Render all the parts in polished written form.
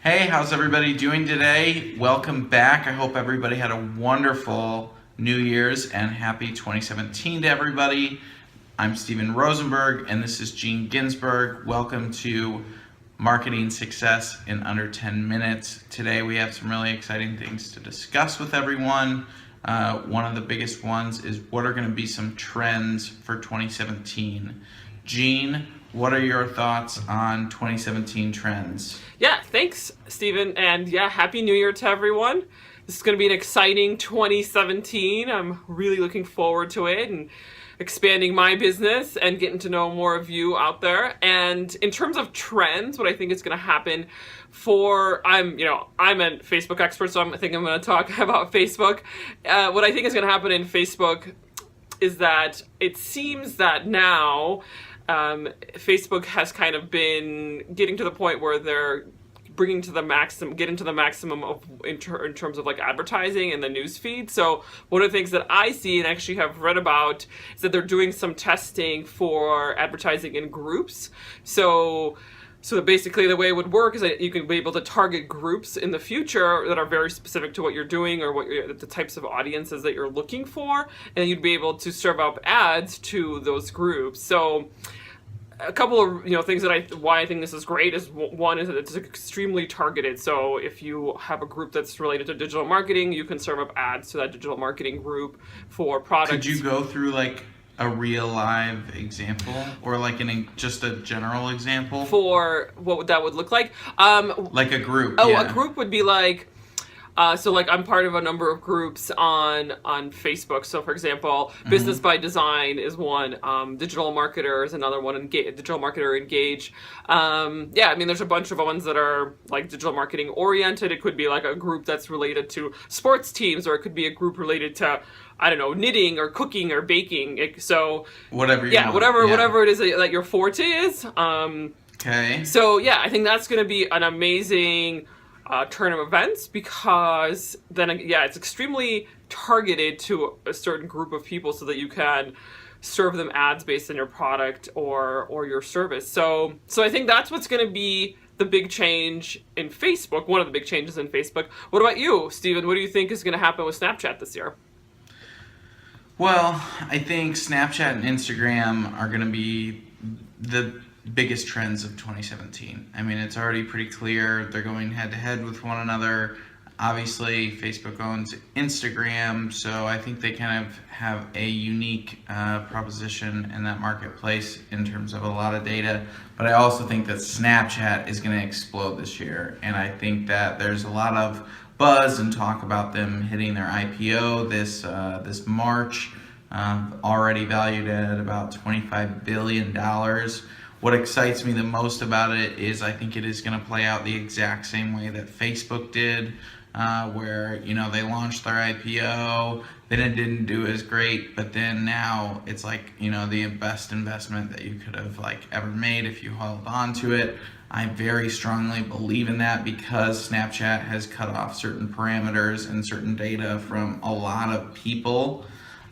Hey, how's everybody doing today? Welcome back. I hope everybody had a wonderful New Year's and happy 2017 to everybody. I'm Steven Rosenberg and this is Gene Ginzburg. Welcome to Marketing Success in Under 10 Minutes. Today we have some really exciting things to discuss with everyone. One of the biggest ones is what are going to be some trends for 2017. Gene, what are your thoughts on 2017 trends? Yeah, thanks, Stephen. And yeah, Happy New Year to everyone. This is going to be an exciting 2017. I'm really looking forward to it and expanding my business and getting to know more of you out there. And in terms of trends, what I think is going to happen I'm a Facebook expert, so I think I'm going to talk about Facebook. What I think is going to happen in Facebook is that it seems that now Facebook has kind of been getting to the point where they're getting to the maximum of in terms of like advertising and the news feed. So one of the things that I see and actually have read about is that they're doing some testing for advertising in groups. So basically the way it would work is that you can be able to target groups in the future that are very specific to what you're doing or the types of audiences that you're looking for, and you'd be able to serve up ads to those groups. So a couple of things why I think this is great is one is that it's extremely targeted. So if you have a group that's related to digital marketing, you can serve up ads to that digital marketing group for products. Could you go through like a real live example or like just a general example for what that would look like? Like a group. A group would be like. So like I'm part of a number of groups on Facebook. So for example, Business by Design is one, Digital Marketer is another one, Digital Marketer Engage. I mean, there's a bunch of ones that are like digital marketing oriented. It could be like a group that's related to sports teams, or it could be a group related to, I don't know, knitting or cooking or baking. So whatever whatever it is that your forte is. Okay. So yeah, I think that's going to be an amazing turn of events, because then it's extremely targeted to a certain group of people so that you can serve them ads based on your product or your service. So I think that's what's going to be the big change in Facebook, one of the big changes in Facebook. What about you, Steven? What do you think is going to happen with Snapchat this year? Well, I think Snapchat and Instagram are going to be the biggest trends of 2017. I mean, it's already pretty clear they're going head to head with one another. Obviously, Facebook owns Instagram, so I think they kind of have a unique proposition in that marketplace in terms of a lot of data. But I also think that Snapchat is going to explode this year, and I think that there's a lot of buzz and talk about them hitting their IPO this March, already valued at about $25 billion. What excites me the most about it is I think it is going to play out the exact same way that Facebook did, where they launched their IPO, then it didn't do as great, but then now it's like the best investment that you could have ever made if you held on to it. I very strongly believe in that because Snapchat has cut off certain parameters and certain data from a lot of people.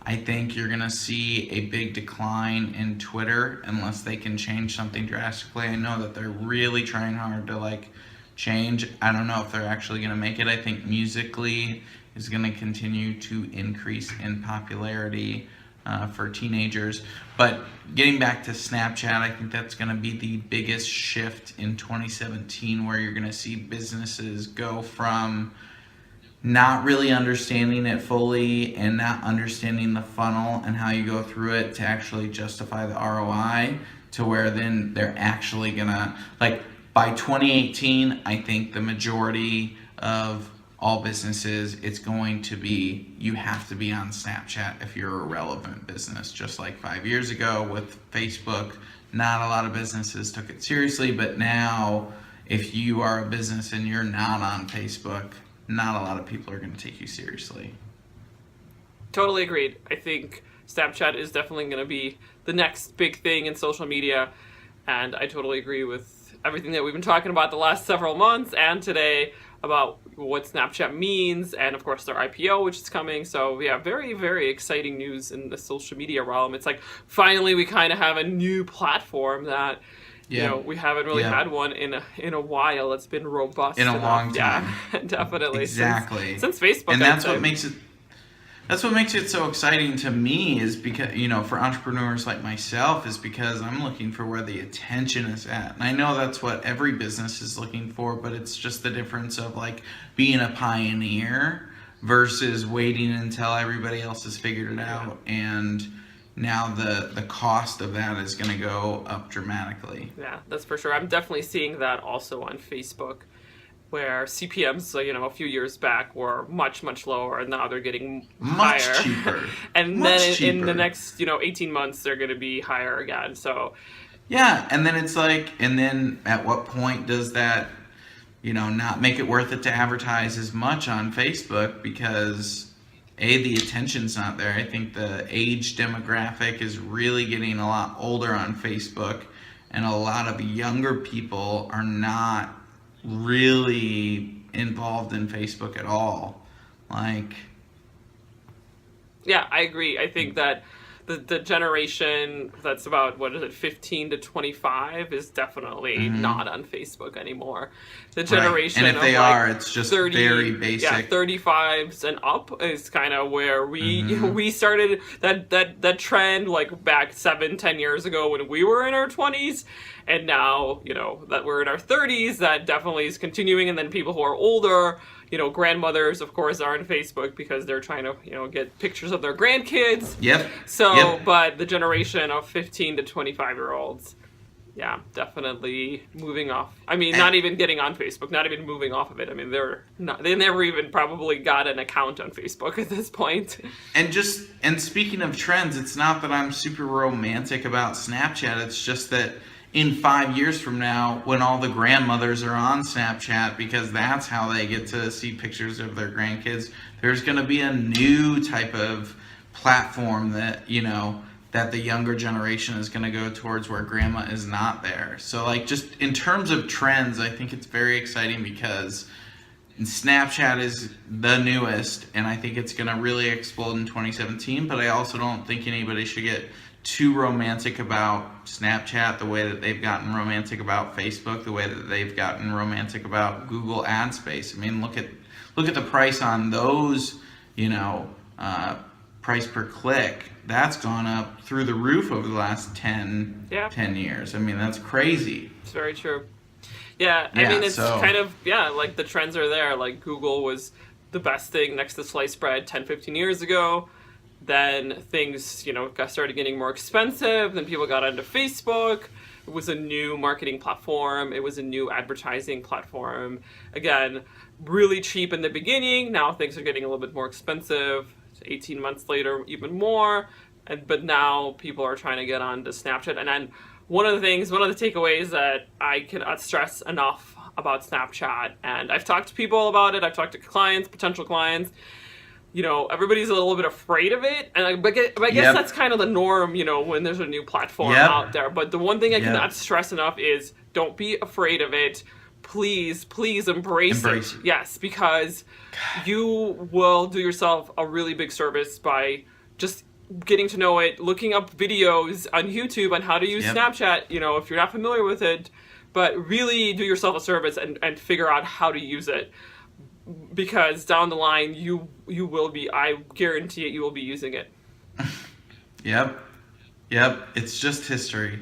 I think you're going to see a big decline in Twitter unless they can change something drastically. I know that they're really trying hard to change. I don't know if they're actually going to make it. I think Musical.ly is going to continue to increase in popularity for teenagers. But getting back to Snapchat, I think that's going to be the biggest shift in 2017, where you're going to see businesses go from not really understanding it fully and not understanding the funnel and how you go through it to actually justify the ROI, to where then they're actually gonna, by 2018, I think the majority of all businesses, it's going to be, you have to be on Snapchat if you're a relevant business. Just like 5 years ago with Facebook, not a lot of businesses took it seriously, but now if you are a business and you're not on Facebook, not a lot of people are going to take you seriously. Totally agreed. I think Snapchat is definitely going to be the next big thing in social media, and I totally agree with everything that we've been talking about the last several months and today about what Snapchat means, and of course their IPO, which is coming. So yeah, very, very exciting news in the social media realm. It's like finally we kind of have a new platform that You Yeah. know, we haven't really Yeah. had one in a while. It's been robust In a enough. long time. Yeah, definitely. Exactly. Since Facebook, And I'd that's what say. makes it That's what makes it so exciting to me is because, for entrepreneurs like myself, is because I'm looking for where the attention is at. And I know that's what every business is looking for, but it's just the difference of like being a pioneer versus waiting until everybody else has figured it out. And now the cost of that is going to go up dramatically. Yeah, that's for sure. I'm definitely seeing that also on Facebook, where CPMs, a few years back were much, much lower, and now they're getting Much higher. cheaper. And Much then in cheaper. the next, 18 months, they're going to be higher again. So, Yeah, and then it's like, and then at what point does that, not make it worth it to advertise as much on Facebook because the attention's not there. I think the age demographic is really getting a lot older on Facebook, and a lot of younger people are not really involved in Facebook at all. Like, yeah, I agree. I think that the generation that's about, 15 to 25 is definitely not on Facebook anymore. The generation and if they of like are, it's just very basic. Yeah, 35s and up is kind of where we started that trend like back 7-10 years ago when we were in our 20s, and now that we're in our 30s, that definitely is continuing. And then people who are older, grandmothers, of course, are on Facebook because they're trying to, get pictures of their grandkids. Yep. So, Yep. but the generation of 15 to 25-year-olds, yeah, definitely moving off. I mean, not even getting on Facebook, not even moving off of it. I mean, they never even probably got an account on Facebook at this point. And speaking of trends, it's not that I'm super romantic about Snapchat. It's just that in 5 years from now, when all the grandmothers are on Snapchat, because that's how they get to see pictures of their grandkids, there's going to be a new type of platform that, that the younger generation is going to go towards, where grandma is not there. So like, just in terms of trends, I think it's very exciting because Snapchat is the newest, and I think it's going to really explode in 2017, but I also don't think anybody should get too romantic about Snapchat the way that they've gotten romantic about Facebook, the way that they've gotten romantic about Google ad space. I mean, look at the price on those, price per click. That's gone up through the roof over the last 10 years. I mean, that's crazy. It's very true. Yeah, I mean, it's kind of, like the trends are there. Like Google was the best thing next to sliced bread 10-15 years ago. Then things, started getting more expensive. Then people got onto Facebook. It was a new marketing platform. It was a new advertising platform. Again, really cheap in the beginning. Now things are getting a little bit more expensive. 18 months later, even more. But now people are trying to get onto Snapchat. And then one of the takeaways that I cannot stress enough about Snapchat, and I've talked to people about it. I've talked to clients, potential clients. Everybody's a little bit afraid of it, and I guess that's kind of the norm, when there's a new platform out there. But the one thing I cannot stress enough is don't be afraid of it. Please embrace it. Yes, because you will do yourself a really big service by just getting to know it, looking up videos on YouTube on how to use Snapchat, if you're not familiar with it, but really do yourself a service and figure out how to use it. Because down the line, you will be, I guarantee it, you will be using it. Yep. It's just history.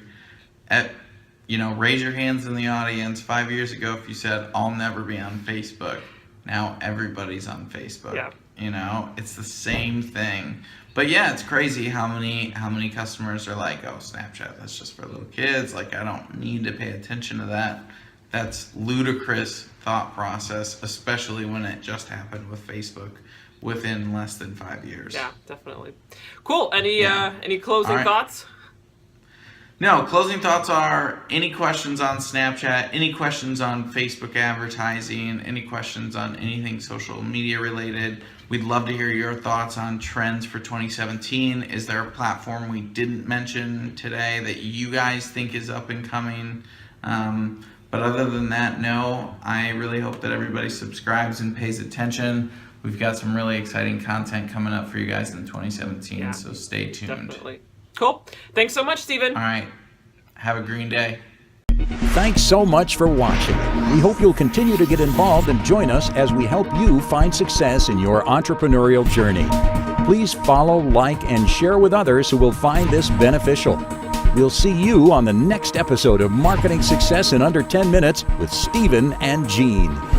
Raise your hands in the audience. 5 years ago, if you said, I'll never be on Facebook, now everybody's on Facebook. Yeah. It's the same thing. But yeah, it's crazy how many customers are like, oh, Snapchat, that's just for little kids. Like, I don't need to pay attention to that. That's ludicrous thought process, especially when it just happened with Facebook within less than 5 years. Yeah, definitely. Cool. Any closing thoughts? No, closing thoughts are, any questions on Snapchat, any questions on Facebook advertising, any questions on anything social media related. We'd love to hear your thoughts on trends for 2017. Is there a platform we didn't mention today that you guys think is up and coming? But other than that, no, I really hope that everybody subscribes and pays attention. We've got some really exciting content coming up for you guys in 2017, so stay tuned. Definitely. Cool. Thanks so much, Stephen. All right. Have a green day. Thanks so much for watching. We hope you'll continue to get involved and join us as we help you find success in your entrepreneurial journey. Please follow, like, and share with others who will find this beneficial. We'll see you on the next episode of Marketing Success in Under 10 Minutes with Stephen and Jean.